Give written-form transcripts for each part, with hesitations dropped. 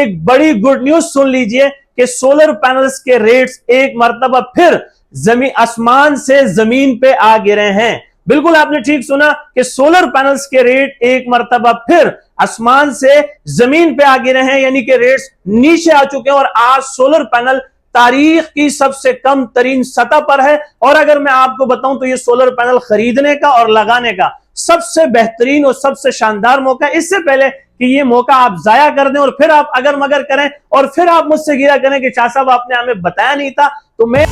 एक बड़ी good news सुन लीजिए कि सोलर पैनल्स के रेट्स एक मर्तबा फिर आसमान से जमीन पे आ गिरे हैं। बिल्कुल आपने ठीक सुना कि सोलर पैनल्स के रेट एक मर्तबा फिर आसमान से जमीन पे आ गिरे हैं, यानी कि रेट्स नीचे आ चुके हैं और आज सोलर पैनल तारीख की सबसे कम तरीन सतह पर है। और अगर मैं आपको बताऊं तो ये सोलर पैनल खरीदने का और लगाने का सबसे बेहतरीन और सबसे शानदार मौका है। इससे पहले कि ये मौका आप जाया कर दें और फिर आप अगर मगर करें और फिर आप मुझसे गिरा करें कि शाह साहब आपने हमें बताया नहीं था, तो मैं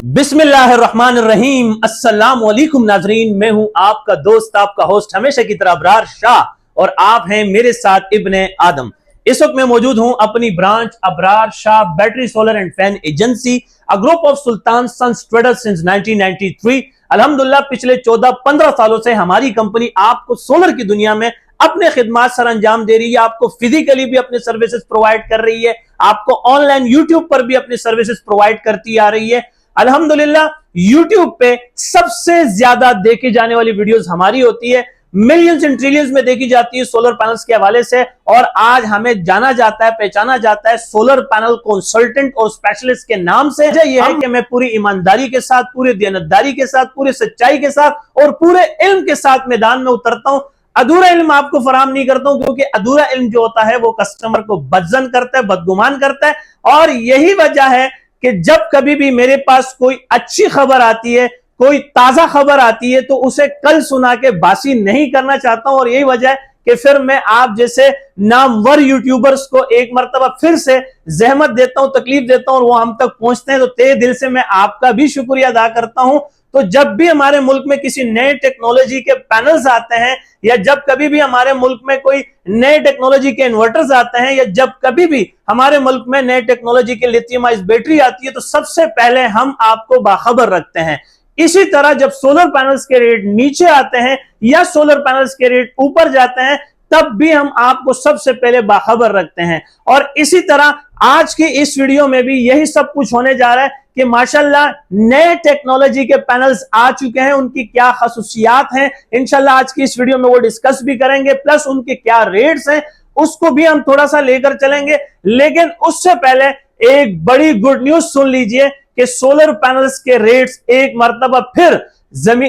बिस्मिल्लाहिर्रहमानिर्रहीम, अस्सलाम वालेकुम नाजरीन, मैं हूं आपका दोस्त, आपका होस्ट हमेशा की तरह अबरार शाह और आप हैं मेरे साथ इब्ने आदम। इस वक्त मैं मौजूद हूं अपनी branch Abrar Shah battery solar and fan agency, a group of Sultan sons traders since 1993। अल्हम्दुलिल्लाह पिछले 14-15 सालों से हमारी कंपनी आपको सोलर की दुनिया में अपने खिदमात सर अंजाम दे रही है। आपको फिजिकली भी अपने सर्विसेज प्रोवाइड कर रही है, आपको ऑनलाइन यूट्यूब पर भी अपनी सर्विसेज प्रोवाइड करती आ रही है। अल्हम्दुलिल्लाह यूट्यूब पे सबसे ज्यादा देखी जाने वाली वीडियोस हमारी होती है, मिलियंस एंड ट्रिलियंस में देखी जाती है सोलर पैनल्स के हवाले से। और आज हमें जाना जाता है, पहचाना जाता है सोलर पैनल कंसल्टेंट और स्पेशलिस्ट के नाम से। यह है कि मैं पूरी ईमानदारी के साथ, पूरी दयानतदारी के साथ, पूरी सच्चाई के साथ और पूरे इल्म के साथ मैदान में उतरता हूं। अधूरा इल्म आपको फराहम नहीं करता हूं, क्योंकि अधूरा इल्म जो होता है वो कस्टमर को बदजन करता है, बदगुमान करता है। और यही वजह है कि जब कभी भी मेरे पास कोई अच्छी खबर आती है, कोई ताजा खबर आती है, तो उसे कल सुना के बासी नहीं करना चाहता हूं। और यही वजह है कि फिर मैं आप जैसे नामवर यूट्यूबर्स को एक मर्तबा फिर से जहमत देता हूं, तकलीफ देता हूं और वो हम तक पहुंचते हैं, तो तहे दिल से मैं आपका भी शुक्रिया अदा करता हूं। तो जब भी हमारे मुल्क में किसी नए टेक्नोलॉजी के पैनल्स आते हैं, या जब कभी भी हमारे मुल्क में कोई नए टेक्नोलॉजी के इन्वर्टर्स आते हैं, या जब कभी भी हमारे मुल्क में नए टेक्नोलॉजी के लिथियम आयन बैटरी आती है, तो सबसे पहले हम आपको बाखबर रखते हैं। इसी तरह जब सोलर पैनल्स के रेट नीचे आते हैं या सोलर पैनल्स के रेट ऊपर जाते हैं, तब भी हम आपको सबसे पहले बाखबर रखते हैं। और इसी तरह आज की इस वीडियो में भी यही सब कुछ होने जा रहा है कि माशाल्लाह नए टेक्नोलॉजी के पैनल्स आ चुके हैं, उनकी क्या खासूसियात हैं, इंशाल्लाह आज की इस वीडियो में वो डिस्कस भी करेंगे, प्लस उनके क्या रेट्स हैं उसको भी हम थोड़ा सा लेकर चलेंगे। लेकिन उससे पहले एक बड़ी गुड न्यूज सुन लीजिए कि सोलर पैनल्स के रेट्स एक मर्तबा फिर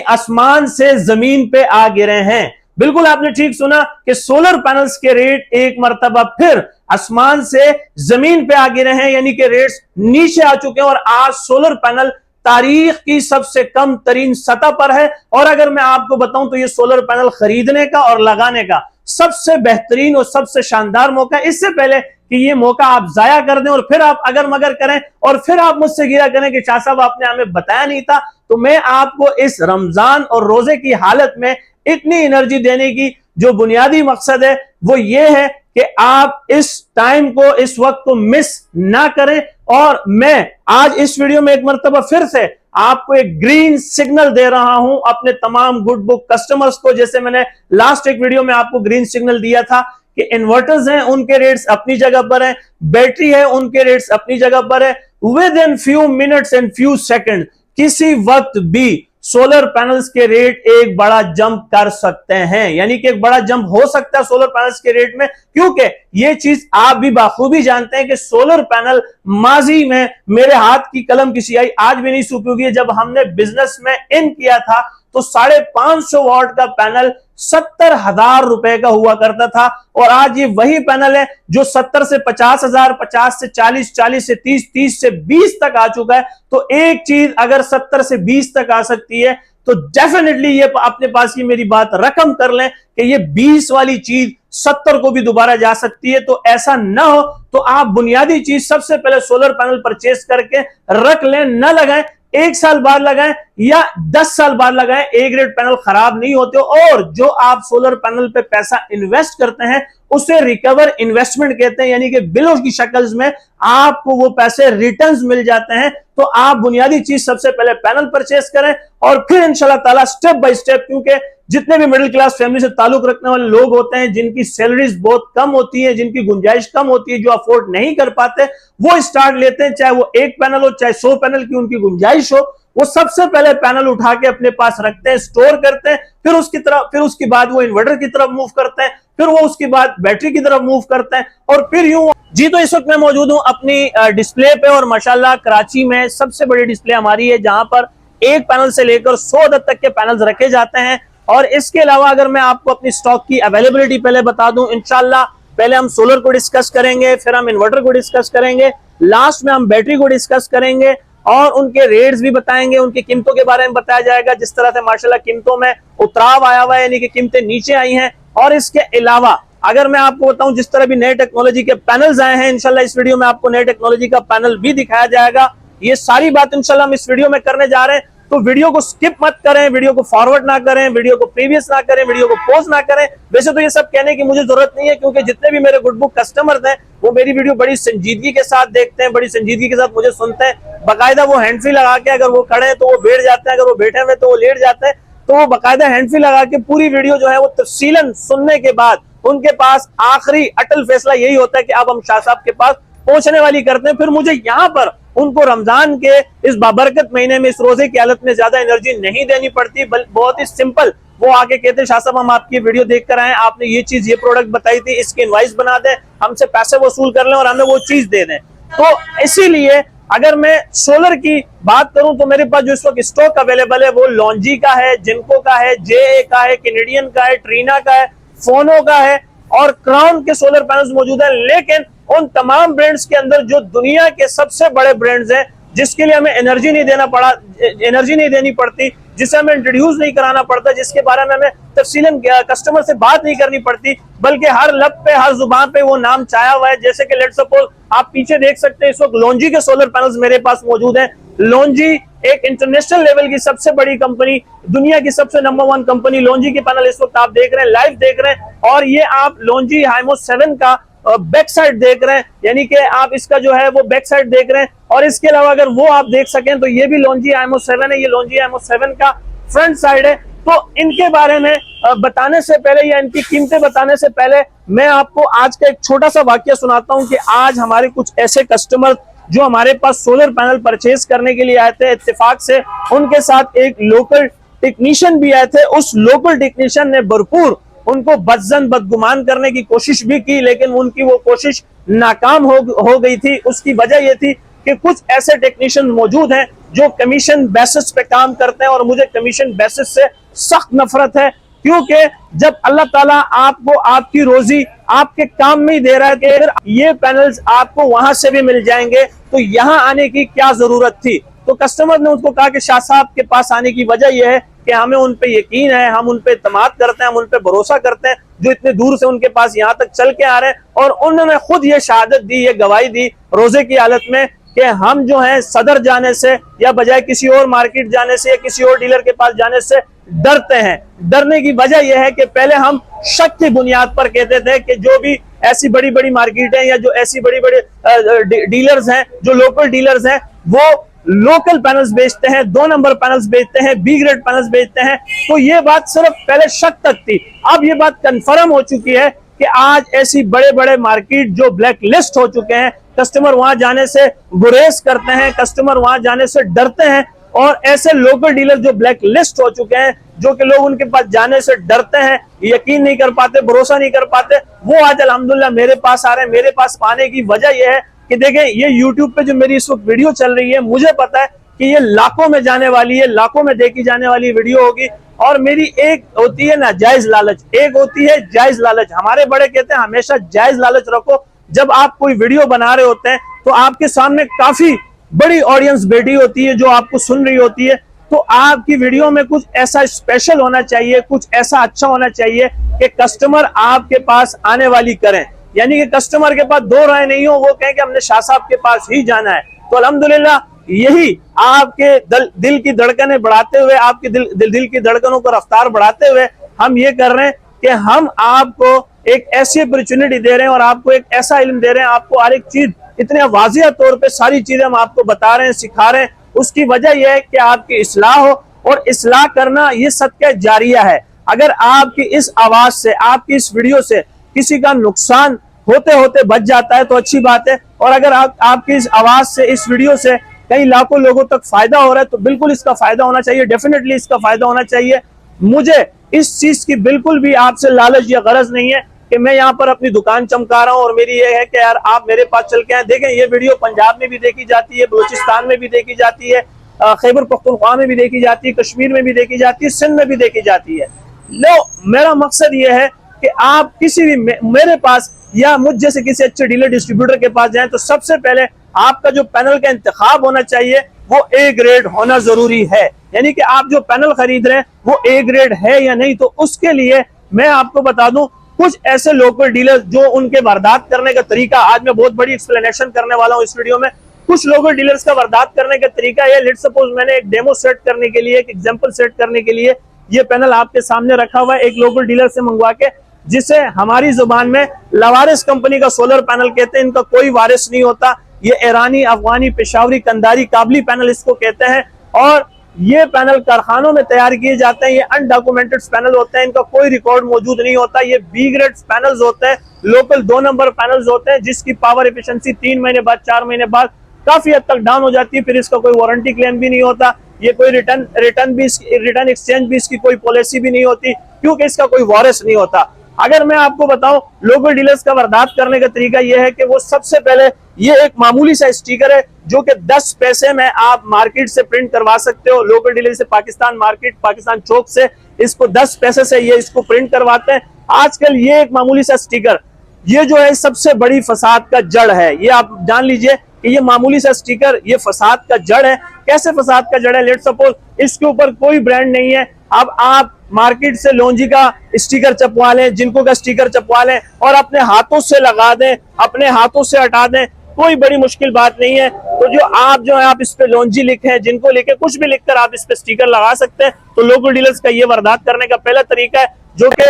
आसमान से जमीन पे आ गिरे हैं। बिल्कुल आपने ठीक सुना कि सोलर पैनल्स के रेट एक मर्तबा फिर आसमान से जमीन पे आ गिरे हैं, यानी कि रेट्स नीचे आ चुके हैं और आज सोलर पैनल तारीख की सबसे कम तरीन सतह पर है। और अगर मैं आपको बताऊं तो ये सोलर पैनल खरीदने का और लगाने का सबसे बेहतरीन और सबसे शानदार मौका है। इससे पहले कि ये मौका आप जाया कर दें और फिर आप अगर मगर करें और फिर आप मुझसे गिरा करें कि शाह साहब आपने हमें बताया नहीं था, तो मैं आपको इस रमजान और रोजे की हालत में इतनी एनर्जी देने की जो बुनियादी मकसद है वो ये है कि आप इस टाइम को, इस वक्त को मिस ना करें। और मैं आज इस वीडियो में एक मर्तबा फिर से आपको एक ग्रीन सिग्नल दे रहा हूं अपने तमाम गुड बुक कस्टमर्स को। जैसे मैंने लास्ट एक वीडियो में आपको ग्रीन सिग्नल दिया था कि इन्वर्टर्स हैं उनके रेट्स अपनी जगह पर हैं, बैटरी है उनके रेट्स अपनी जगह पर है। With in few minutes and few second किसी वक्त भी सोलर पैनल्स के रेट एक बड़ा जंप कर सकते हैं, यानी कि एक बड़ा जंप हो सकता है सोलर पैनल्स के रेट में, क्योंकि ये चीज आप भी बाखूबी जानते हैं कि सोलर पैनल माजी में मेरे हाथ की कलम की स्याही आज भी नहीं सूखी होगी। जब हमने बिजनेस में इन किया था तो 550 वॉट का पैनल 70,000 रुपए का हुआ करता था, और आज ये वही पैनल है जो 70 से 50,000, 50 से 40, 40 से 30, 30 से 20 तक आ चुका है। तो एक चीज अगर 70 से 20 तक आ सकती है तो डेफिनेटली ये अपने पास की मेरी बात रकम कर लें कि ये 20 वाली चीज 70 को भी दोबारा जा सकती है। तो ऐसा ना हो तो आप बुनियादी चीज सबसे पहले सोलर पैनल परचेस करके रख लें, न लगाएं, 1 साल बाद लगाएं या 10 साल बाद लगाएं, ए ग्रेड पैनल खराब नहीं होते। और जो आप सोलर पैनल पे पैसा इन्वेस्ट करते हैं उसे रिकवर इन्वेस्टमेंट कहते हैं, यानी कि बिलों की शक्ल में आपको वो पैसे रिटर्न्स मिल जाते हैं। तो आप बुनियादी चीज सबसे पहले पैनल परचेस करें और फिर इंशाल्लाह ताला स्टेप बाय स्टेप, क्योंकि जितने भी मिडिल क्लास फैमिली से ताल्लुक रखने वाले लोग होते हैं जिनकी सैलरीज बहुत कम होती है, जिनकी गुंजाइश कम होती है, जो अफोर्ड नहीं कर पाते, वो स्टार्ट लेते हैं, चाहे वो 1 पैनल हो चाहे 100 पैनल की उनकी गुंजाइश हो, वो सबसे पहले पैनल उठा के अपने पास रखते हैं, स्टोर करते हैं, फिर उसके बाद वो इन्वर्टर की तरफ मूव करते हैं, फिर वो उसके बाद बैटरी की तरफ मूव करते हैं, और फिर यूं। जी तो इस वक्त मैं मौजूद हूं अपनी डिस्प्ले पे, और माशाल्लाह कराची में सबसे बड़ी डिस्प्ले हमारी है, जहां पर एक पैनल से लेकर 100 अदद तक के पैनल्स रखे जाते हैं। और इसके अलावा अगर मैं आपको अपनी स्टॉक की अवेलेबिलिटी पहले बता दूं, इंशाल्लाह पहले हम सोलर को डिस्कस करेंगे, फिर हम इन्वर्टर को डिस्कस करेंगे, लास्ट में हम बैटरी को डिस्कस करेंगे, और उनके रेट्स भी बताएंगे, उनकी कीमतों के बारे में बताया जाएगा। जिस तरह से माशाल्लाह कीमतों में उतराव आया हुआ है, यानी कि कीमतें नीचे आई हैं। और इसके अलावा अगर मैं आपको बताऊं, जिस तरह भी नए टेक्नोलॉजी के पैनल्स आए हैं, इंशाल्लाह इस वीडियो में आपको नए टेक्नोलॉजी का पैनल भी दिखाया जाएगा। ये सारी बात इंशाल्लाह हम इस वीडियो में करने जा रहे हैं, तो वीडियो को स्किप मत करें, वीडियो को फॉरवर्ड ना करें, वीडियो को प्रीवियस ना करें, वीडियो को पॉज ना करें। वैसे तो ये सब कहने की मुझे जरूरत नहीं है, क्योंकि जितने भी मेरे गुड बुक कस्टमर्स हैं वो मेरी वीडियो बड़ी संजीदगी के साथ देखते हैं, बड़ी संजीदगी के साथ मुझे सुनते हैं। बाकायदा वो हैंड फ्री लगा के, अगर वो खड़े हैं तो वो बैठ जाते हैं, अगर वो बैठे हुए तो वो लेट जाते हैं, तो वो बाकायदा हैंड फ्री लगा के पूरी वीडियो जो है वो तफसीलन सुनने के बाद उनके पास आखिरी अटल फैसला यही होता है कि अब हम शाह साहब के पास पहुंचने वाली करते हैं। फिर मुझे यहाँ पर उनको रमजान के इस बाबरकत महीने में, इस रोजे की हालत में ज्यादा एनर्जी नहीं देनी पड़ती, बहुत ही सिंपल वो आके कहते हैं शाह साहब हम आपकी वीडियो देख कर आए, आपने ये चीज, ये प्रोडक्ट बताई थी, इसकी इनवाइस बना दें, हमसे पैसे वसूल कर लें और हमें वो चीज दे दें। तो इसीलिए अगर मैं सोलर की बात करूं तो मेरे पास जो इस वक्त स्टॉक अवेलेबल है वो लॉन्जी का है, जिनको का है, JA का है, कैनेडियन का है, ट्रीना का है, फोनो का है, और क्राउन के सोलर पैनल्स मौजूद है। लेकिन उन तमाम ब्रांड्स के अंदर जो दुनिया के सबसे बड़े ब्रांड्स हैं, जिसके लिए हमें एनर्जी नहीं देनी पड़ती, जिसे हमें इंट्रोड्यूस नहीं कराना पड़ता, जिसके बारे में हमें तफसीलन कस्टमर से बात नहीं करनी पड़ती, बल्कि हर लब पे, हर जुबान पे वो नाम छाया हुआ है। जैसे कि लेट्स सपोज आप पीछे देख सकते हैं, इस वक्त लॉन्जी के सोलर पैनल्स मेरे पास मौजूद हैं। लॉन्जी एक इंटरनेशनल लेवल की सबसे बड़ी कंपनी, दुनिया की सबसे नंबर 1 कंपनी, लॉन्जी के पैनल इस वक्त आप देख रहे हैं, लाइव देख रहे हैं। और ये आप लॉन्जी हाइमो 7 का बैक साइड देख रहे हैं, यानी कि आप इसका जो है वो बैक साइड देख रहे हैं। और इसके अलावा अगर वो आप देख सकें तो ये भी लॉन्जी हाइमो 7 है, ये लॉन्जी हाइमो 7 का फ्रंट साइड है। तो इनके बारे में बताने से पहले या इनकी कीमतें बताने से पहले मैं आपको आज का एक छोटा सा वाकया सुनाता हूं कि आज हमारे कुछ ऐसे कस्टमर जो हमारे पास सोलर पैनल परचेज करने के लिए आए थे, इत्तेफाक से उनके साथ एक लोकल टेक्नीशियन भी आए थे। उस लोकल टेक्नीशियन ने भरपूर उनको बदजन बदगुमान करने की कोशिश भी की, लेकिन उनकी वो कोशिश नाकाम हो गई थी। उसकी वजह ये थी कि कुछ ऐसे टेक्नीशियन मौजूद हैं जो कमीशन बेसिस पे काम करते हैं, और मुझे कमीशन बेसिस से सख्त नफरत है, क्योंकि जब अल्लाह ताला आपको आपकी रोजी आपके काम में ही दे रहा है कि अगर ये पैनल्स आपको वहां से भी मिल जाएंगे तो यहां आने की क्या जरूरत थी। तो कस्टमर ने उसको कहा कि शाह साहब के पास आने की वजह यह है कि हमें उन पे यकीन है, हम उन पे इत्मीनान करते हैं, हम उन पे भरोसा करते हैं, जो इतने दूर से उनके पास यहाँ तक चल के आ रहे हैं। और उन्होंने खुद ये शहादत दी, ये गवाही दी रोजे की हालत में कि हम जो है सदर जाने से या बजाय किसी और मार्केट जाने से या किसी और डीलर के पास जाने से डरते हैं। डरने की वजह यह है कि पहले हम शक की बुनियाद पर कहते थे कि जो भी ऐसी बड़ी बड़ी मार्केट है या जो ऐसी बड़ी बड़ी डीलर्स हैं, जो लोकल डीलर्स हैं, वो लोकल पैनल्स बेचते हैं, 2 नंबर पैनल्स बेचते हैं, बी ग्रेड पैनल्स बेचते हैं। तो ये बात सिर्फ पहले शक तक थी। अब ये बात कंफर्म हो चुकी है कि आज ऐसी बड़े बड़े मार्केट जो ब्लैक लिस्ट हो चुके हैं, कस्टमर वहां जाने से गुरेज करते हैं, कस्टमर वहां जाने से डरते हैं। और ऐसे लोकल डीलर जो ब्लैक लिस्ट हो चुके हैं, जो कि लोग उनके पास जाने से डरते हैं, यकीन नहीं कर पाते, भरोसा नहीं कर पाते, वो आज अल्हम्दुलिल्लाह मेरे पास आ रहे हैं। मेरे पास आने की वजह यह है कि देखें, ये YouTube पे जो मेरी इस वक्त वीडियो चल रही है, मुझे पता है कि ये लाखों में जाने वाली है, लाखों में देखी जाने वाली वीडियो होगी। और मेरी एक होती है नाजायज लालच, एक होती है जायज लालच। हमारे बड़े कहते हैं हमेशा जायज लालच रखो। जब आप कोई वीडियो बना रहे होते हैं तो आपके सामने काफी बड़ी ऑडियंस बैठी होती है जो आपको सुन रही होती है, तो आपकी वीडियो में कुछ ऐसा स्पेशल होना चाहिए, कुछ ऐसा अच्छा होना चाहिए कि कस्टमर आपके पास आने वाली करें, यानी कि कस्टमर के पास 2 राय नहीं हो, वो कहें कि हमने शाह साहब के पास ही जाना है। तो अल्हम्दुलिल्लाह यही आपके दिल की धड़कनें बढ़ाते हुए, आपके दिल की धड़कनों को रफ्तार बढ़ाते हुए हम ये कर रहे हैं कि हम आपको एक ऐसी अपॉर्चुनिटी दे रहे हैं और आपको एक ऐसा इल्म दे रहे हैं, आपको हर एक चीज इतने वाजिया तौर पे सारी चीजें हम आपको बता रहे हैं, सिखा रहे हैं। उसकी वजह यह है कि आपकी इस्लाह हो, और इस्लाह करना ये सदका जारिया है। अगर आपकी इस आवाज से, आपकी इस वीडियो से किसी का नुकसान होते होते बच जाता है तो अच्छी बात है, और अगर आपकी इस आवाज से, इस वीडियो से कई लाखों लोगों तक फायदा हो रहा है, तो बिल्कुल इसका फायदा होना चाहिए, डेफिनेटली इसका फायदा होना चाहिए। मुझे इस चीज की बिल्कुल भी आपसे लालच या गरज नहीं है कि मैं यहाँ पर अपनी दुकान चमका रहा हूँ और मेरी ये है कि यार आप मेरे पास चल के आए। देखें, ये वीडियो पंजाब में भी देखी जाती है, बलूचिस्तान में भी देखी जाती है, खैबर पख्तूनख्वा में भी देखी जाती है, कश्मीर में भी देखी जाती है, सिंध में भी देखी जाती है। लो, मेरा मकसद ये है कि आप किसी भी मेरे पास या मुझ जैसे किसी अच्छे डीलर डिस्ट्रीब्यूटर के पास जाएं तो सबसे पहले आपका जो पैनल का इंतखाब होना चाहिए वो ए ग्रेड होना जरूरी है। यानी कि आप जो पैनल खरीद रहे हैं वो ए ग्रेड है या नहीं। तो उसके लिए मैं आपको बता दूं कुछ ऐसे लोकल डीलर जो उनके वारदात करने का तरीका, आज मैं बहुत बड़ी एक्सप्लेनेशन करने वाला हूं इस वीडियो में। कुछ लोकल डीलर्स का वारदात करने का तरीका है, लेट्स सपोज मैंने एक डेमो सेट करने के लिए, एक एग्जांपल सेट करने के लिए ये पैनल आपके सामने रखा हुआ है एक लोकल डीलर से मंगवा के, जिसे हमारी जुबान में लवारिस कंपनी का सोलर पैनल कहते हैं। इनका कोई वारिस नहीं होता, ये ईरानी, अफगानी, पेशावरी, कंधारी, काबली पैनल इसको कहते हैं। और ये पैनल कारखानों में तैयार किए जाते हैं। ये अनडॉक्यूमेंटेड पैनल होते हैं, इनका कोई रिकॉर्ड मौजूद नहीं होता। ये बी ग्रेड पैनल्स होते हैं, लोकल 2 नंबर पैनल्स होते हैं, जिसकी पावर एफिशिएंसी 3 महीने बाद, 4 महीने बाद काफी हद तक डाउन हो जाती है। फिर इसका कोई वारंटी क्लेम भी नहीं होता, ये कोई रिटर्न एक्सचेंज भी इसकी कोई पॉलिसी भी नहीं होती, क्योंकि इसका कोई वारिस नहीं होता। अगर मैं आपको बताऊं लोकल डीलर्स का वारदात करने का तरीका यह है कि वो सबसे पहले, ये एक मामूली सा स्टिकर है जो कि 10 पैसे में आप मार्केट से प्रिंट करवा सकते हो। लोकल डीलर से पाकिस्तान मार्केट, पाकिस्तान चौक से इसको 10 पैसे से ये इसको प्रिंट करवाते हैं। आजकल ये एक मामूली सा स्टिकर, ये जो है सबसे बड़ी फसाद का जड़ है। ये आप जान लीजिए कि ये मामूली सा स्टिकर ये फसाद का जड़ है। कैसे फसाद का जड़ है? लेट्स सपोज इसके ऊपर कोई ब्रांड नहीं है, अब आप मार्केट से लॉन्जी का स्टिकर चपवा लें, जिनको का स्टिकर चपवा लें और अपने हाथों से लगा दें, अपने हाथों से हटा दें, कोई बड़ी मुश्किल बात नहीं है। तो जो है आप इस पे लॉन्जी लिखे, जिनको लिखे, कुछ भी लिखकर आप इस पे स्टिकर लगा सकते हैं। तो लोकल डीलर्स का ये वारदात करने का पहला तरीका है, जो कि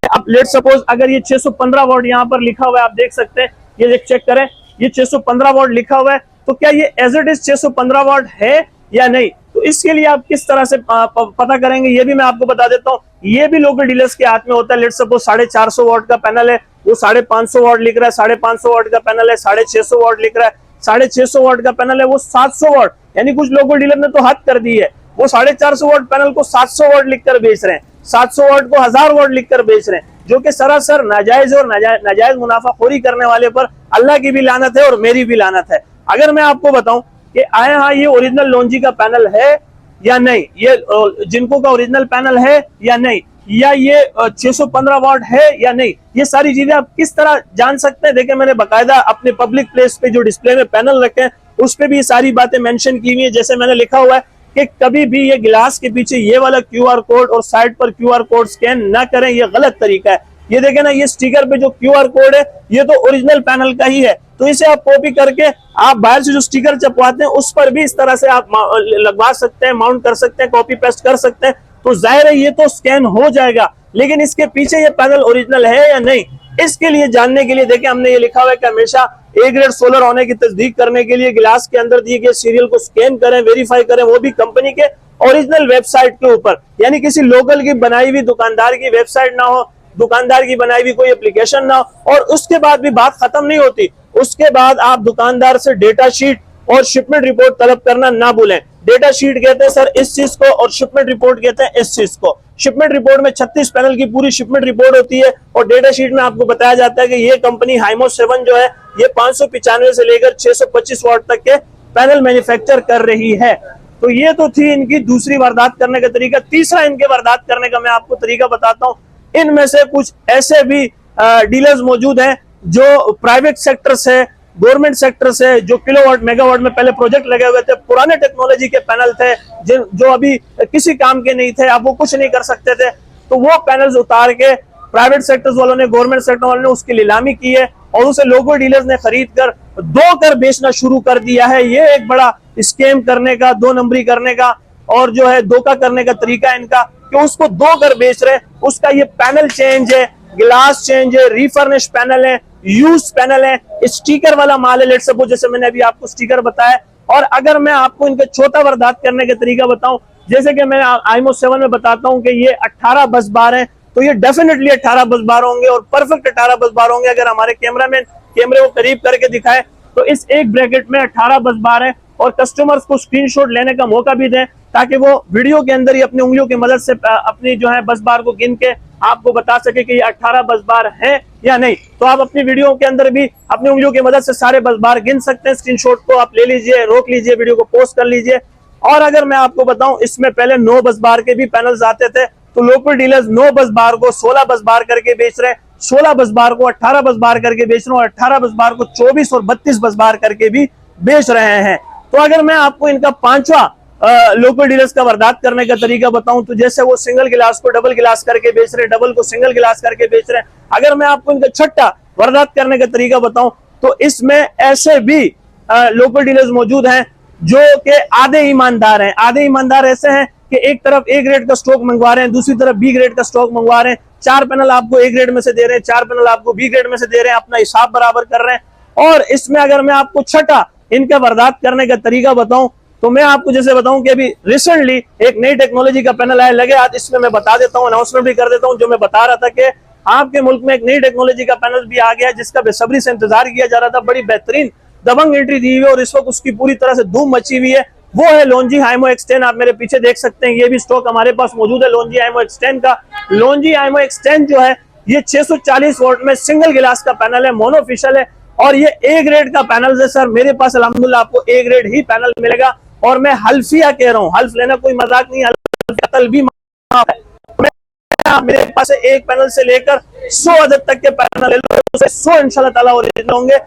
आप लेट्स सपोज अगर ये 615 वाट यहाँ पर लिखा हुआ है, आप देख सकते हैं, ये चेक करें, ये 615 वाट लिखा हुआ है, तो क्या ये एज इट इज 615 वाट है या नहीं? तो इसके लिए आप किस तरह से पता करेंगे ये भी मैं आपको बता देता हूँ। ये भी लोकल डीलर्स के हाथ में होता है। लेट्स सपोज 450 वाट का पैनल है, वो 550 वाट लिख रहा है, 550 वाट का पैनल है 650 वाट लिख रहा है, 650 वाट का पैनल है वो 700 वाट, यानी कुछ लोकल डीलर ने तो हद कर दी है, वो 450 वाट पैनल को 700 वाट लिखकर बेच रहे हैं, 700 वाट को 1000 वाट लिखकर बेच रहे हैं, जो कि सरासर नाजायज और नाजायज मुनाफाखोरी करने वाले पर अल्लाह की भी लानत है और मेरी भी लानत है। अगर मैं आपको बताऊं कि आए हाँ ये ओरिजिनल लॉन्जी का पैनल है या नहीं, ये जिनको का ओरिजिनल पैनल है या नहीं, या ये 615 वाट है या नहीं, ये सारी चीजें आप किस तरह जान सकते हैं? देखिए, मैंने बकायदा अपने पब्लिक प्लेस पे जो डिस्प्ले में पैनल रखे हैं उस पे भी ये सारी बातें मेंशन की हुई है। जैसे मैंने लिखा हुआ है कि कभी भी ये गिलास के पीछे ये वाला QR कोड और साइड पर QR कोड स्कैन ना करें, ये गलत तरीका है। ये देखें ना, ये स्टिकर पे जो QR कोड है ये तो ओरिजिनल पैनल का ही है, तो इसे आप कॉपी करके आप बाहर से जो स्टिकर छपवाते हैं उस पर भी इस तरह से आप लगवा सकते हैं, माउंट कर सकते हैं, कॉपी पेस्ट कर सकते हैं। तो जाहिर है ये तो स्कैन हो जाएगा, लेकिन इसके पीछे ये पैनल ओरिजिनल है या नहीं, इसके लिए जानने के लिए देखिए हमने ये लिखा हुआ है कि हमेशा ए ग्रेड सोलर होने की तस्दीक करने के लिए गिलास के अंदर दिए गए सीरियल को स्कैन करें, वेरीफाई करें, वो भी कंपनी के ओरिजिनल वेबसाइट के ऊपर, यानी किसी लोकल की बनाई हुई दुकानदार की वेबसाइट ना हो, दुकानदार की बनाई हुई कोई एप्लीकेशन ना हो। और उसके बाद भी बात खत्म नहीं होती, उसके बाद आप दुकानदार से डेटा शीट और शिपमेंट रिपोर्ट तलब करना ना भूलें। डेटा शीट कहते हैं सर इस चीज को और शिपमेंट रिपोर्ट कहते हैं इस चीज को। शिपमेंट रिपोर्ट में 36 पैनल की पूरी शिपमेंट रिपोर्ट होती है और डेटा शीट में आपको बताया जाता है कि ये कंपनी हाइमो 7 जो है ये 595 से लेकर 625 वाट तक के पैनल मैन्युफैक्चर कर रही है। तो ये तो थी इनकी दूसरी वारदात करने का तरीका। तीसरा इनके वारदात करने का मैं आपको तरीका बताता हूँ। इनमें से कुछ ऐसे भी डीलर्स मौजूद हैं जो प्राइवेट सेक्टर से, गवर्नमेंट सेक्टर से, जो किलोवाट मेगावाट में पहले प्रोजेक्ट लगे हुए थे, पुराने टेक्नोलॉजी के पैनल थे जो अभी किसी काम के नहीं थे, अब वो कुछ नहीं कर सकते थे, तो वो पैनल्स उतार के प्राइवेट सेक्टर्स वालों ने, गवर्नमेंट सेक्टर वालों ने उसकी नीलामी की है और उसे लोकल डीलर्स ने खरीद कर 2 कर बेचना शुरू कर दिया है। ये एक बड़ा स्कैम करने का, 2 नंबरी करने का और जो है धोखा करने का तरीका है इनका, कि उसको 2 कर बेच रहे, उसका ये पैनल चेंज है, गिलास चेंज है, रिफर्निश पैनल है, यूज पैनल है, स्टिकर वाला माल है। लेट्स सपोज जैसे मैंने अभी आपको स्टिकर बताया। और अगर मैं आपको इनके चौथा वारदात करने का तरीका बताऊं, जैसे कि मैं आईमो 7 में बताता हूं कि ये 18 बस बार हैं, तो ये डेफिनेटली 18 बस बार होंगे और परफेक्ट 18 बस बार होंगे। अगर हमारे कैमरामैन कैमरे को करीब करके दिखाए तो इस एक ब्रैकेट में 18 बस बार है और कस्टमर्स को स्क्रीनशॉट लेने का मौका भी दें, ताकि वो वीडियो के अंदर ही अपनी उंगलियों की मदद से अपनी जो है बस बार को गिन के आपको बता सके कि ये 18 बस बार है या नहीं। तो आप अपनी वीडियो के अंदर भी अपनी उंगलियों की मदद से सारे बस बार गिन सकते हैं। स्क्रीनशॉट को आप ले लीजिए, रोक लीजिए, वीडियो को पोस्ट कर लीजिए। और अगर मैं आपको बताऊं, इसमें पहले 9 बस बार के भी पैनल्स आते थे, तो लोकल डीलर्स 9 बस बार को 16 बस बार करके बेच रहे हैं, 16 बस बार को 18 बस बार करके बेच रहे हैं, और 18 बस बार को 24 और 32 बस बार करके भी बेच रहे हैं। तो अगर मैं आपको इनका पांचवा लोकल डीलर्स का वारदात करने का तरीका बताऊं, तो जैसे वो सिंगल गिलास को डबल गिलास करके बेच रहे हैं, डबल को सिंगल गिलास करके बेच रहे हैं, अगर मैं आपको इनका छठा वारदात करने का तरीका बताऊं, तो इसमें ऐसे भी लोकल डीलर्स मौजूद हैं जो कि आधे ईमानदार हैं। आधे ईमानदार ऐसे हैं कि एक तरफ ए ग्रेड का स्टॉक मंगवा रहे हैं, दूसरी तरफ बी ग्रेड का स्टॉक मंगवा रहे हैं, 4 पैनल आपको ए ग्रेड में से दे रहे हैं, 4 पैनल आपको बी ग्रेड में से दे रहे हैं, अपना हिसाब बराबर कर रहे हैं। और इसमें अगर मैं आपको छठा इनका वारदात करने का तरीका बताऊं, तो मैं आपको जैसे बताऊं कि अभी रिसेंटली एक नई टेक्नोलॉजी का पैनल आया, लगे हाथ इसमें मैं बता देता हूं, अनाउंसमेंट भी कर देता हूं। जो मैं बता रहा था कि आपके मुल्क में एक नई टेक्नोलॉजी का पैनल भी आ गया, जिसका बेसब्री से इंतजार किया जा रहा था, बड़ी बेहतरीन दबंग एंट्री दी हुई है और इस वक्त उसकी पूरी तरह से धूम मची हुई है। वो है लोंजी हाइमो एक्सटेन। आप मेरे पीछे देख सकते हैं, ये भी स्टॉक हमारे पास मौजूद है लोंजी हाइमो एक्सटेन का। लोंजी हाइमो एक्सटेन जो है ये 640 वोल्ट में सिंगल गिलास का पैनल है, मोनोफिशियल है, और ये ए ग्रेड का पैनल है सर। मेरे पास अल्हम्दुलिल्लाह आपको ए ग्रेड ही पैनल मिलेगा, और मैं हल्फिया कह रहा हूँ, हल्फ लेना कोई मजाक नहीं, भी मेरे पास एक पैनल से लेकर 100 अदद तक के पैनल ले लो, 100 इंशाल्लाह ताला ओरिजिनल होंगे।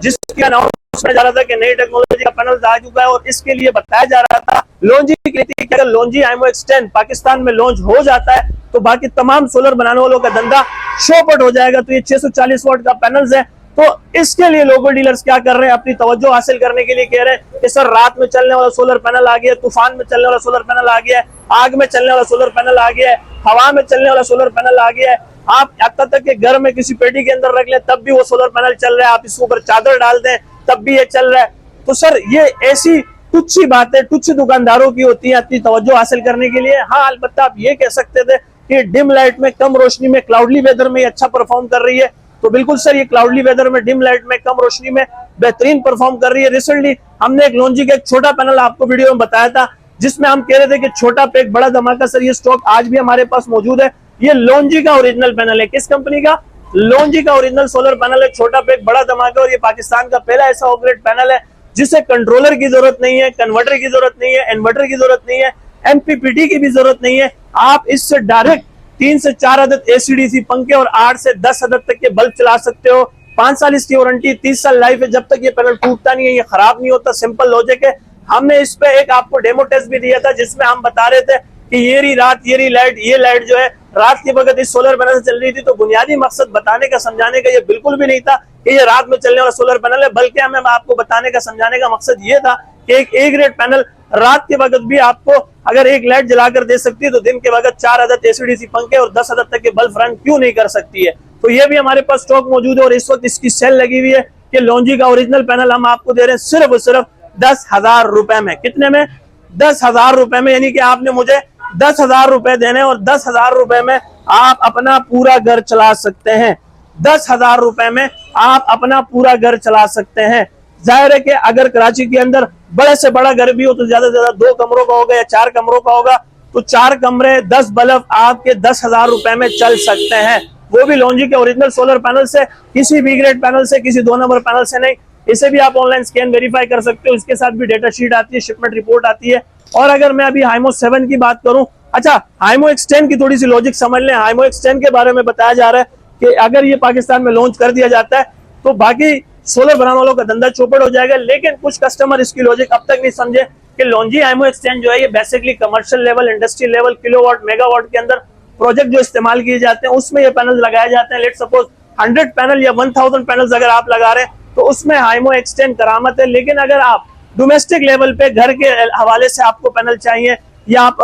जिसकी अनाउंसमेंट जा रहा था कि नई टेक्नोलॉजी का पैनल आ चुका है, और इसके लिए बताया जा रहा था लोंजी की, अगर लोंजी हाइमो एक्सटेन पाकिस्तान में लॉन्च हो जाता है तो बाकी तमाम सोलर बनाने वालों का धंधा चौपट हो जाएगा। तो ये 640 वोल्ट का पैनल है, तो इसके लिए लोकल डीलर्स क्या कर रहे हैं, अपनी तवज्जो हासिल करने के लिए कह रहे हैं कि सर रात में चलने वाला सोलर पैनल आ गया, तूफान में चलने वाला सोलर पैनल आ गया है, आग में चलने वाला सोलर पैनल आ गया है, हवा में चलने वाला सोलर पैनल आ गया है। आप यहाँ तक के घर में किसी पेटी के अंदर रख लें तब भी वो सोलर पैनल चल रहा है, आप इसके ऊपर चादर डाल दें तब भी ये चल रहा है। तो सर ये ऐसी तुच्छी बातें तुच्छ दुकानदारों की होती है अपनी तवज्जो हासिल करने के लिए। हाँ, अलबत्ता आप ये कह सकते थे कि डिम लाइट में, कम रोशनी में, क्लाउडली वेदर में अच्छा परफॉर्म कर रही है, तो बिल्कुल सर ये क्लाउडली वेदर में, डिम लाइट में, कम रोशनी में बेहतरीन परफॉर्म कर रही है। रिसेंटली हमने एक लोंजी का एक छोटा पैनल आपको वीडियो में बताया था, जिसमें हम कह रहे थे कि छोटा पे एक बड़ा धमाका। सर ये स्टॉक आज भी हमारे पास मौजूद है। ये लोंजी का ओरिजिनल पैनल है। किस कंपनी का? लोंजी का ओरिजिनल सोलर पैनल है, छोटा पे एक बड़ा धमाका। और ये पाकिस्तान का पहला ऐसा ऑपरेट पैनल है जिसे कंट्रोलर की जरूरत नहीं है, कन्वर्टर की जरूरत नहीं है, इन्वर्टर की जरूरत नहीं है, एमपीपीटी की भी जरूरत नहीं है। आप इससे डायरेक्ट 3 से 4 अदद एसीडीसी पंखे और 8 से 10 अदद तक के बल्ब चला सकते हो। 5 साल इसकी वारंटी, 30 साल लाइफ है। जब तक ये पैनल टूटता नहीं है, ये खराब नहीं होता, सिंपल लॉजिक है। हमने इस पे एक आपको डेमो टेस्ट भी दिया था, जिसमें हम बता रहे थे कि ये रही रात, ये रही लाइट, ये लाइट जो है रात के वक्त इस सोलर पैनल से चल रही थी। तो बुनियादी मकसद बताने का, समझाने का ये बिल्कुल भी नहीं था कि ये रात में चलने वाला सोलर पैनल है, बल्कि हमें आपको बताने का, समझाने का मकसद ये था कि एक ए ग्रेड पैनल रात के वक्त भी आपको अगर एक लाइट जलाकर दे सकती है, तो दिन के वक्त 4 अदद एसीडीसी पंखे और 10 अदद तक के बल्ब रन क्यों नहीं कर सकती है। तो ये भी हमारे पास स्टॉक मौजूद है, और इस वक्त इसकी सेल लगी हुई है कि लोंजी का ओरिजिनल पैनल हम आपको दे रहे हैं सिर्फ और सिर्फ 10,000 रुपए में। कितने में? 10,000 रुपए में। यानी कि आपने मुझे 10,000 रुपए देने, और 10,000 रुपए में आप अपना पूरा घर चला सकते हैं। 10,000 रुपए में आप अपना पूरा घर चला सकते हैं। जाहिर है कि अगर कराची के अंदर बड़े से बड़ा घर भी हो तो ज्यादा से ज्यादा 2 कमरों का होगा या 4 कमरों का होगा, तो 4 कमरे 10 बल्ब आपके 10,000 रुपए में चल सकते हैं। वो भी लोंजी के ओरिजिनल सोलर पैनल से, किसी बी ग्रेड पैनल से, किसी 2 नंबर पैनल से नहीं। इसे भी आप ऑनलाइन स्कैन वेरीफाई कर सकते हो, इसके साथ भी डेटा शीट आती है, शिपमेंट रिपोर्ट आती है। और अगर मैं अभी हाइमो 7 की बात करूं, अच्छा हाइमो एक्सटेन की थोड़ी सी लॉजिक समझ लें। हाइमो एक्सटेन के बारे में बताया जा रहा है कि अगर ये पाकिस्तान में लॉन्च कर दिया जाता है तो बाकी सोलर बनाने वालों का धंधा चौपट हो जाएगा। लेकिन कुछ कस्टमर इसकी लॉजिक अब तक नहीं समझे कि लोंजी हाइमो एक्सटेन जो है ये basically commercial level, industrial level, kilowatt, megawatt के अंदर प्रोजेक्ट जो इस्तेमाल किए जाते हैं उसमें ये पैनल लगाए जाते हैं। लेट सपोज 100 पैनल या 1000 पैनल अगर आप लगा रहे हैं तो उसमें हाइमो एक्सटेन करामत है। लेकिन अगर आप डोमेस्टिक लेवल पे घर के हवाले से आपको पैनल चाहिए, या आप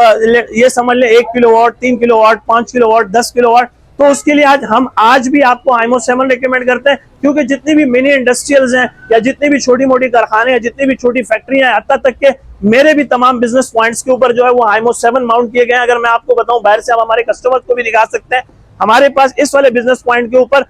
ये समझ ले 1 किलोवाट, 3 किलोवाट, 5 किलोवाट, 10 किलोवाट, तो उसके लिए आज भी आपको हाइमो 7 रिकमेंड करते हैं। क्योंकि जितनी भी मिनी इंडस्ट्रियल्स हैं, या जितनी भी छोटी मोटी कारखाने हैं, जितनी भी छोटी फैक्ट्रियां हैं, हत्ता तक के मेरे भी तमाम बिजनेस पॉइंट्स के ऊपर जो है वो हाइमो 7 माउंट किए गए हैं। अगर मैं आपको बताऊं, बाहर से आप हमारे कस्टमर्स को भी दिखा सकते हैं, हमारे पास इस वाले बिजनेस पॉइंट के ऊपर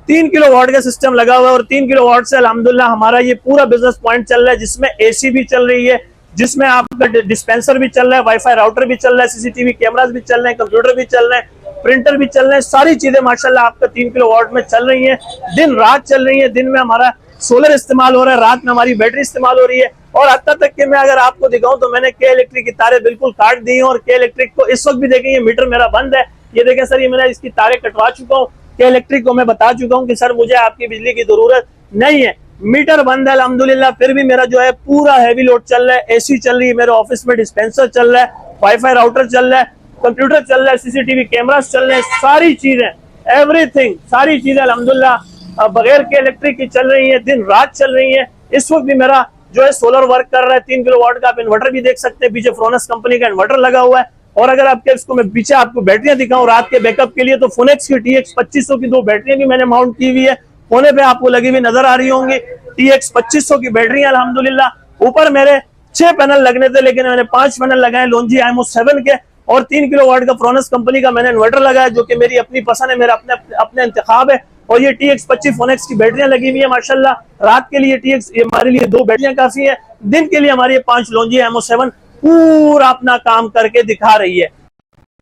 3 किलोवाट का सिस्टम लगा हुआ है और 3 किलोवाट से अल्हम्दुलिल्लाह हमारा ये पूरा बिजनेस पॉइंट चल रहा है, जिसमें एसी भी चल रही है, जिसमें आपका डिस्पेंसर भी चल रहा है, वाईफाई राउटर भी चल रहा है, सीसीटीवी कैमरास भी चल रहे हैं, कंप्यूटर भी चल रहे हैं, प्रिंटर भी चल रहे हैं, सारी चीजें माशाल्लाह आपका 3 किलोवाट में चल रही हैं, दिन रात चल रही है। दिन में हमारा सोलर इस्तेमाल हो रहा है, रात में हमारी बैटरी इस्तेमाल हो रही है। और हत्ता तक कि मैं अगर आपको दिखाऊं तो मैंने के इलेक्ट्रिक की तारें बिल्कुल काट दी हैं और के इलेक्ट्रिक को इस वक्त भी देखें ये मीटर मेरा बंद है, ये देखें सर ये मैंने इसकी तारें कटवा चुका हूँ। के इलेक्ट्रिक को मैं बता चुका हूँ कि सर मुझे आपकी बिजली की जरूरत नहीं है, मीटर बंद है अल्हम्दुलिल्लाह। फिर भी मेरा जो है पूरा हैवी लोड चल रहा है, एसी चल रही है, मेरे ऑफिस में डिस्पेंसर चल रहा है, वाईफाई राउटर चल रहा है, कंप्यूटर चल रहा है, सीसीटीवी कैमरास चल रहे हैं, सारी चीजें एवरीथिंग सारी चीजें अल्हम्दुलिल्लाह बगैर के इलेक्ट्रिक की चल रही है, दिन रात चल रही है। इस वक्त भी मेरा जो है सोलर वर्क कर रहा है 3 किलोवाट का। आप इन्वर्टर भी देख सकते हैं, पीछे फ्रोनस कंपनी का इन्वर्टर लगा हुआ है। और अगर आपके इसको मैं पीछे आपको बैटरियां दिखाऊं रात के बैकअप के लिए, तो फोनेक्स की TX 2500 की 2 बैटरियां भी मैंने माउंट की हुई है, कोने पे आपको लगी हुई नजर आ रही होंगी। TX 2500 की बैटरी अल्हम्दुलिल्लाह। ऊपर मेरे 6 पैनल लगने थे लेकिन मैंने 5 पैनल लगाए लोंजी आईमो 7 के, और 3 किलोवाट का फ्रोनस कंपनी का मैंने इन्वर्टर लगाया जो कि मेरी अपनी पसंद है, मेरा अपने इंतखाब है। और ये TX 25 फोनेक्स की बैटरियां लगी हुई है माशाल्लाह। रात के लिए TX ये हमारे लिए 2 बैटरियां काफी है, दिन के लिए हमारी 5 लोंजी आईमो 7 पूरा अपना काम करके दिखा रही है।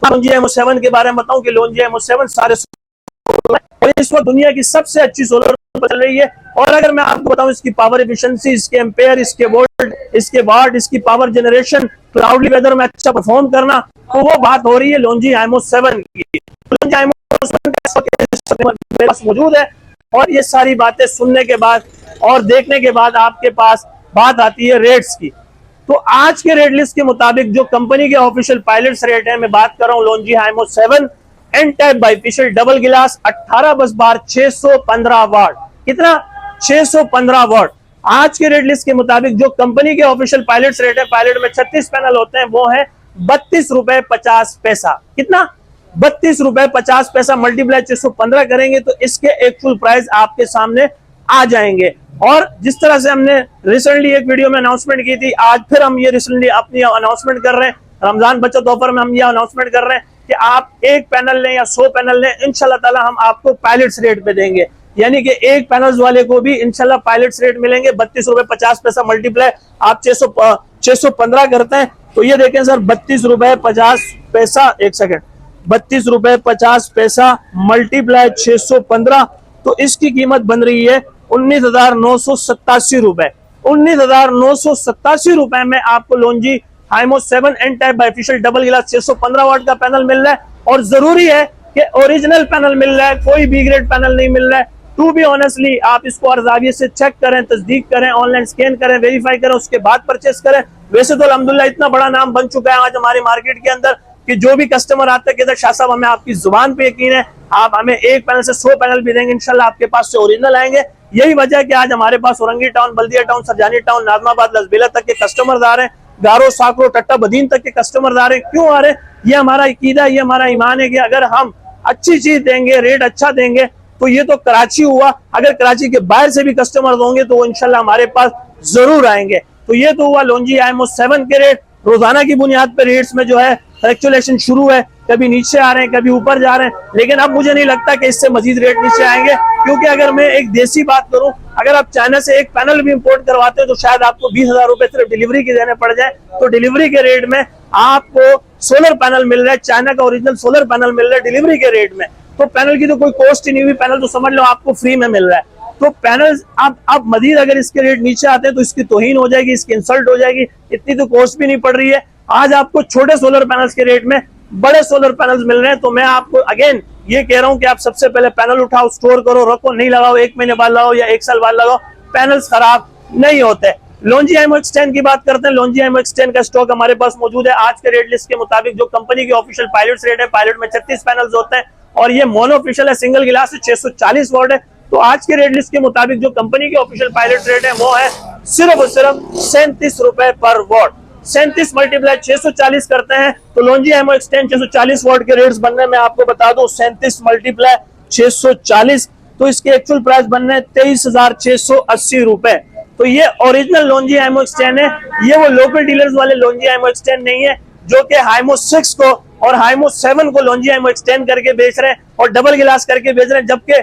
लोंजी आईमो 7 के बारे में बताऊं कि लोंजी आईमो 7 सारे और इस वक्त दुनिया की सबसे अच्छी सोलर चल रही है। और अगर मैं आपको बताऊं इसकी पावर एफिशिएंसी, इसके एम्पेयर, इसके वोल्ट, इसके वाट, इसकी पावर जनरेशन, क्लाउडी वेदर में अच्छा परफॉर्म करना, तो वो बात हो रही है लोंजी आईमो 7 की। लोंजी आईमो 7 मेरे पास मौजूद है। और ये सारी बातें सुनने के बाद और देखने के बाद आपके पास बात आती है रेट्स की। तो आज के रेट लिस्ट के मुताबिक जो कंपनी के ऑफिशियल पायलट्स रेट है, मैं बात कर रहा हूं Longi Himo 7 N type bifacial double glass 18 बस बार 615 वाट। कितना? 615 वाट। आज के रेट लिस्ट के मुताबिक जो कंपनी के ऑफिशियल पायलट्स रेट है, पायलट में 36 पैनल होते हैं, वो है 32 रुपए 50 पैसा। कितना? 32 रुपए 50 पैसा मल्टीप्लाई 615 करेंगे तो इसके एक्चुअल प्राइस आपके सामने आ जाएंगे। और जिस तरह से हमने रिसेंटली एक वीडियो में अनाउंसमेंट की थी, आज फिर हम ये रिसेंटली अपनी अनाउंसमेंट कर रहे हैं, रमजान बचत ऑफर में हम ये अनाउंसमेंट कर रहे हैं कि आप 1 पैनल लें या 100 पैनल लें, इंशाल्लाह ताला हम आपको पायलट्स रेट पे देंगे। यानी कि 1 पैनल्स वाले को भी इंशाल्लाह पायलट्स रेट मिलेंगे। 32 रुपए 50 पैसा मल्टीप्लाई आप 615 करते हैं तो ये देखें सर 32 रुपए 50 पैसा, एक सेकेंड, 32 रुपए 50 पैसा मल्टीप्लाई 615, तो इसकी कीमत बन रही है 19,987 रुपए। 19,987 रुपए में आपको Longi Himo 7 N type bifacial double glass 615 वाट का पैनल मिल रहा है। और जरूरी है कि ओरिजिनल पैनल मिल रहा है, कोई बी ग्रेड पैनल नहीं मिल रहा है। टू बी ऑनेस्टली आप इसको अर्जाविये से चेक करें, तस्दीक करें, ऑनलाइन स्कैन करें, वेरीफाई करें, उसके बाद परचेस करें। वैसे तो अल्हम्दुलिल्लाह इतना बड़ा नाम बन चुका है आज हमारे मार्केट के अंदर कि जो भी कस्टमर आता है कहता है शाह साहब हमें आपकी जुबान पे यकीन है, आप हमें 1 पैनल से 100 पैनल भी देंगे, इंशाल्लाह आपके पास से ओरिजिनल आएंगे। यही वजह है कि आज हमारे पास औरंगी टाउन, बल्दिया टाउन, सरजानी टाउन, नाजमाबाद, लसबेला तक के कस्टमर आ रहे हैं, गारो, साकरो, टट्टा बदीन तक के कस्टमर आ रहे हैं। क्यों आ रहे हैं? ये हमारा अकीदा, ये हमारा ईमान है कि अगर हम अच्छी चीज देंगे, रेट अच्छा देंगे, तो ये तो कराची हुआ, अगर कराची के बाहर से भी कस्टमर होंगे तो वो इंशाल्लाह हमारे पास जरूर आएंगे। तो ये तो हुआ लोंजी आईमो 7 के रेट। रोजाना की बुनियाद पर रेट्स में जो है फ्लक्चुएशन शुरू है, कभी नीचे आ रहे हैं, कभी ऊपर जा रहे हैं, लेकिन अब मुझे नहीं लगता कि इससे मजीद रेट नीचे आएंगे। क्योंकि अगर मैं एक देसी बात करूं, अगर आप चाइना से 1 पैनल भी इंपोर्ट करवाते हैं तो शायद आपको 20,000 रुपए सिर्फ डिलीवरी के देने पड़ जाए, तो डिलीवरी के रेट में आपको सोलर पैनल मिल रहा है, चाइना का ओरिजिनल सोलर पैनल मिल रहा है डिलीवरी के रेट में। तो पैनल की तो कोई कॉस्ट ही नहीं हुई, पैनल तो समझ लो आपको फ्री में मिल रहा है। तो पैनल अब मजीद अगर इसके रेट नीचे आते हैं तो इसकी तौहीन हो जाएगी, इसकी इंसल्ट हो जाएगी, इतनी तो कॉस्ट भी नहीं पड़ रही है। आज आपको छोटे सोलर पैनल्स के रेट में बड़े सोलर पैनल्स मिल रहे हैं। तो मैं आपको अगेन ये कह रहा हूं कि आप सबसे पहले पैनल उठाओ, स्टोर करो, रखो, नहीं लगाओ, 1 महीने बाद लगाओ या 1 साल बाद लगाओ, पैनल्स खराब नहीं होते। लोंजी आईमो X10 की बात करते हैं। लोंजी आईमो X10 का स्टॉक हमारे पास मौजूद है। आज के रेट लिस्ट के मुताबिक जो कंपनी के ऑफिशियल पायलट्स रेट है, पायलट में 36 पैनल्स होते हैं और ये मोनोफिशियल है, सिंगल गिलास है, 640 वाट है। तो आज के रेट लिस्ट के मुताबिक जो कंपनी के ऑफिशियल पायलट रेट है वो है सिर्फ और सिर्फ 37 रुपए पर वाट। 37 मल्टीप्लाई 640 करते हैं तो लोंजी आईमो X10 640 वाट के रेट्स बनने में आपको बता दूं 37 मल्टीप्लाई 640 तो इसके एक्चुअल प्राइस बनने 23,680 रुपए। तो ये ओरिजिनल लोंजी आईमो X10 है, ये वो लोकल डीलर्स वाले लोंजी आईमो X10 नहीं है जो कि आईमो 6 को और आईमो 7 को लोंजी आईमो X10 करके बेच रहे हैं और डबल गिलास करके बेच रहे हैं, जबकि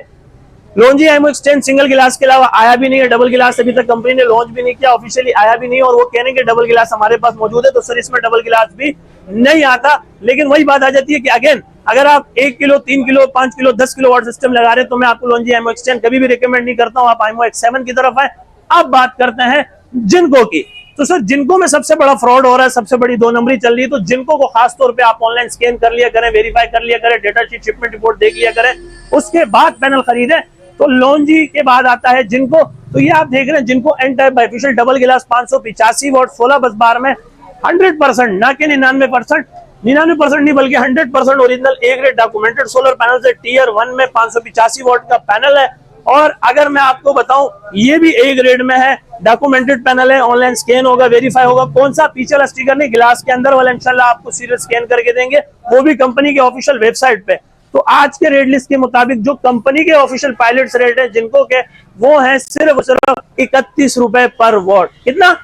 लॉन्जी आईएमओ एक्सटेंड सिंगल गिलास के अलावा आया भी नहीं है, डबल गिलास अभी तक कंपनी ने लॉन्च भी नहीं किया, ऑफिशियली आया भी नहीं है, और वो कहने के डबल गिलास हमारे पास मौजूद है, तो सर इसमें डबल गिलास भी नहीं आता। लेकिन वही बात आ जाती है कि अगेन अगर आप 1 kilo 3 kilo 5 kilo 10 kilo watt system लगा रहे हैं तो मैं आपको लॉन्जी आईएमओ एक्सटेंड कभी भी रिकमेंड नहीं करता हूं, आप आईएमओ X7 की तरफ आए। अब बात करते हैं जिनको की। तो सर जिनको में सबसे बड़ा फ्रॉड हो रहा है, सबसे बड़ी 2 नंबरी चल रही है, तो जिनको को खास तौर पे आप ऑनलाइन स्कैन कर लिया करें, वेरीफाई कर लिया करें, डेटा शीट शिपमेंट रिपोर्ट देख लिया करें, उसके बाद पैनल खरीदें। तो लॉन्जी के बाद आता है जिनको, तो ये आप देख रहे हैं जिनको एन टाइप बाइफेशियल डबल गिलास 585 वॉट 16 बस बार में 100% ना कि 99% नहीं बल्कि 100% original A grade documented solar panel से टियर 1 में 585 वॉट का पैनल है। और अगर मैं आपको बताऊं ये भी ए ग्रेड में है, डॉक्यूमेंटेड पैनल है, ऑनलाइन स्कैन होगा, वेरीफाई होगा, कौन सा पीछे वाला स्टिकर नहीं, गिलास के अंदर वाला इंशाल्लाह आपको सीरियल स्कैन करके देंगे, वो भी कंपनी के ऑफिशियल वेबसाइट पे। तो आज के रेट लिस्ट के मुताबिक जो कंपनी के ऑफिशियल पायलट्स रेट है जिनको के, वो है सिर्फ 31 रुपए पर वॉट। कितना?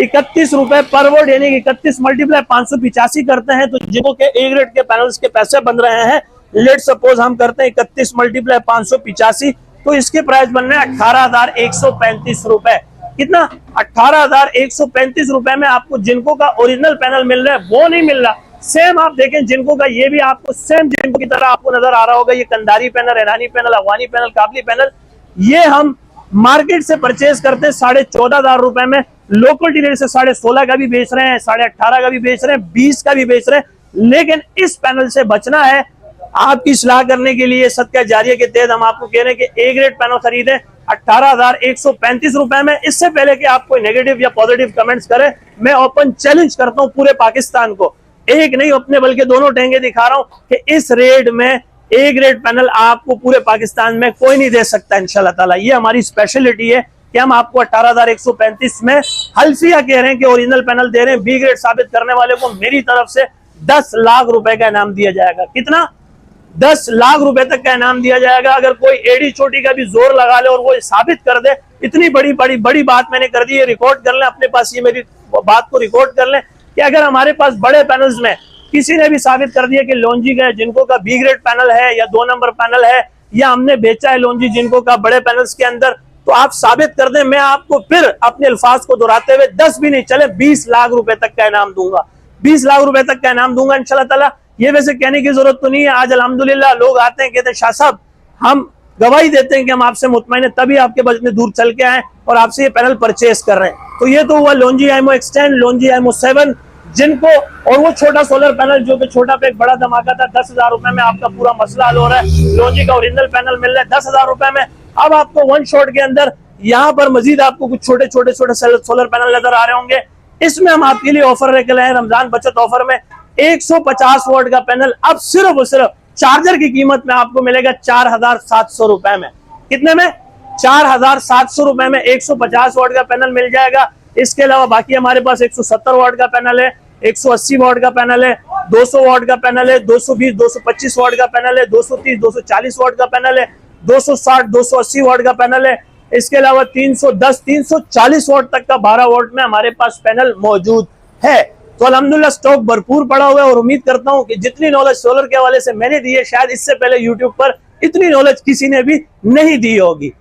31 रुपए पर वॉट, यानी 31 मल्टीप्लाई 585 करते हैं तो जिनको के ए ग्रेड के पैनल्स के पैसे बन रहे हैं, लेट सपोज हम करते हैं 31 मल्टीप्लाई 585, तो इसके प्राइस बन रहे हैं 18,135 रुपए। कितना? 18,135 रुपए में आपको जिनको का ओरिजिनल पैनल मिल रहा है, वो नहीं मिल रहा। सेम आप देखें जिनको का, ये भी आपको सेम जिनको की तरह आपको नजर आ रहा होगा, ये कंधारी पैनल, ईरानी पैनल, अफगानी पैनल, काबली पैनल, ये हम मार्केट से परचेज करते हैं 14,500 रुपए में, लोकल डीलर से 16.5 का भी बेच रहे हैं, 18.5 का भी बेच रहे हैं, 20 का भी बेच रहे हैं। लेकिन इस पैनल से बचना है, आपकी सलाह करने के लिए सदका जारिया के तहत हम आपको कह रहे हैं कि ए ग्रेड पैनल खरीदें 18,135 रुपए में। इससे पहले कि आप कोई नेगेटिव या पॉजिटिव कमेंट्स करें, मैं ओपन चैलेंज करता हूं पूरे पाकिस्तान को, एक नहीं अपने बल्कि दोनों ठेंगे दिखा रहा हूं कि इस रेट में ए ग्रेड पैनल आपको पूरे पाकिस्तान में कोई नहीं दे सकता इंशाल्लाह ताला। ये हमारी स्पेशलिटी है कि हम आपको 18,135 में हल्फिया कह रहे हैं कि ओरिजिनल पैनल दे रहे हैं। बी ग्रेड साबित करने वाले को मेरी तरफ से 10 लाख रुपए का इनाम दिया जाएगा। कितना? 10 लाख रुपए तक का इनाम दिया जाएगा। अगर कोई एडी छोटी का भी जोर लगा ले और वो साबित कर दे, इतनी बड़ी बात मैंने कर दी है, रिकॉर्ड कर लें अपने पास, ये मेरी बात को रिकॉर्ड कर लें कि अगर हमारे पास बड़े पैनल्स में किसी ने भी साबित कर दिया कि लॉन्जी का जिनको का बी ग्रेड पैनल है या 2 नंबर पैनल है, या हमने बेचा है लॉन्जी जिनको का बड़े पैनल्स के अंदर, तो आप साबित कर दें, मैं आपको फिर अपने अल्फाज को दोहराते हुए 10 भी नहीं चले 20 लाख रुपए तक का इनाम दूंगा। 20 लाख रुपए तक का इनाम दूंगा इंशाल्लाह ताला। ये वैसे कहने की जरूरत तो नहीं है, आज अल्हम्दुलिल्लाह लोग आते हैं कहते हैं शाह साहब हम गवाही देते हैं कि हम आपसे मुतमईन है, तभी आपके बजट में दूर चल के आए और आपसे ये पैनल परचेस कर रहे हैं। तो ये तो हुआ लॉन्जी आईएमओ एक्सटेंड, लॉन्जी आईएमओ 7 जिनको, और वो छोटा सोलर पैनल जो कि छोटा पे एक बड़ा धमाका था, 10,000 रुपए में आपका पूरा मसला हल हो रहा है। लॉन्जी का ओरिजिनल पैनल मिल रहा है 10,000 रुपए में। अब आपको वन शॉट के अंदर यहाँ पर मजीद आपको कुछ छोटे सोलर पैनल नजर आ रहे होंगे। इसमें हम आपके लिए ऑफर लेकर आए रमजान बचत ऑफर में 150 वॉट का पैनल अब सिर्फ और सिर्फ चार्जर की कीमत में आपको मिलेगा 4,700 रुपए में। कितने में? 4,700 रुपए में 150 वॉट का पैनल मिल जाएगा। इसके अलावा बाकी हमारे पास 170 वॉट का पैनल है, 180 वॉट का पैनल है, 200 वॉट का पैनल है, 220 225 वॉट का पैनल है, 230 240 वॉट का पैनल है, 260 280 वॉट का पैनल है। इसके अलावा 310 340 वॉट तक का 12 वॉट में हमारे पास पैनल मौजूद है। तो अल्हम्दुलिल्लाह स्टॉक भरपूर पड़ा हुआ है और उम्मीद करता हूं कि जितनी नॉलेज सोलर के हवाले से मैंने दी है, शायद इससे पहले यूट्यूब पर इतनी नॉलेज किसी ने भी नहीं दी होगी।